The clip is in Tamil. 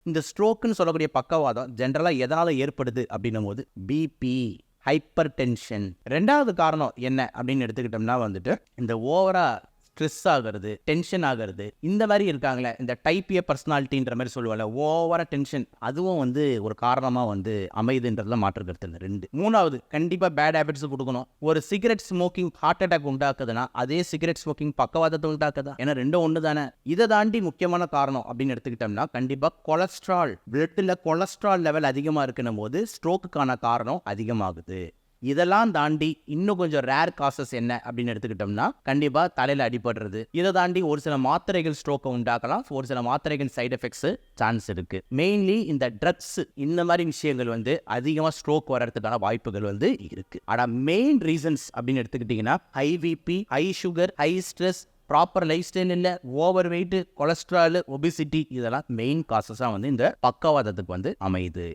இந்த ஸ்ட்ரோக்குன்னு சொல்லக்கூடிய பக்கவாதம் ஜென்ரலாக எதனால் ஏற்படுது அப்படின்னும் போது பிபி, ஹைப்பர் டென்ஷன். ரெண்டாவது காரணம் என்ன அப்படின்னு எடுத்துக்கிட்டோம்னா வந்துட்டு இந்த ஓவரா ஸ்ட்ரெஸ் ஆகிறது, டென்ஷன் ஆகிறது, இந்த மாதிரி இருக்காங்களே, இந்த டைப் ஏ பர்சனாலிட்டின்ற மாதிரி சொல்லுவாங்க, ஓவரா டென்ஷன், அதுவும் வந்து ஒரு காரணமாக வந்து அமைதுன்றதுல மாற்று கருத்து இல்லை. ரெண்டு. மூணாவது, கண்டிப்பாக பேட் ஹேபிட்ஸ் கொடுக்கணும். ஒரு சிகரெட் ஸ்மோக்கிங் ஹார்ட் அட்டாக் உண்டாக்குதுன்னா அதே சிகரெட் ஸ்மோக்கிங் பக்கவாதத்தை உண்டாக்குதா? ஏன்னா ரெண்டும் ஒன்று தானே. இதை தாண்டி முக்கியமான காரணம் அப்படின்னு எடுத்துக்கிட்டோம்னா கண்டிப்பாக கொலஸ்ட்ரால், பிளட்டில் கொலஸ்ட்ரால் லெவல் அதிகமாக இருக்குன்னும் போது ஸ்ட்ரோக்குக்கான காரணம் அதிகமாகுது. இதெல்லாம் தாண்டி இன்னும் கொஞ்சம் ரேர் காசஸ் என்ன அப்படின்னு எடுத்துக்கிட்டோம்னா கண்டிப்பாக தலையில் அடிபடுறது. இதை தாண்டி ஒரு சில மாத்திரைகள் ஸ்ட்ரோக்கை உண்டாக்கலாம். ஒரு சில மாத்திரைகள் சைடு எஃபெக்ட்ஸ் சான்ஸ் இருக்கு. மெயின்லி இந்த ட்ரக்ஸ், இந்த மாதிரி விஷயங்கள் வந்து அதிகமாக ஸ்ட்ரோக் வர்றதுக்கான வாய்ப்புகள் வந்து இருக்கு. ஆனால் மெயின் ரீசன்ஸ் அப்படின்னு எடுத்துக்கிட்டிங்கன்னா high BP, high sugar, high stress, proper lifestyle இல்லை, ஓவர் வெயிட், கொலஸ்ட்ரால், ஒபிசிட்டி, இதெல்லாம் மெயின் காசஸாக வந்து இந்த பக்கவாதத்துக்கு வந்து அமையுது.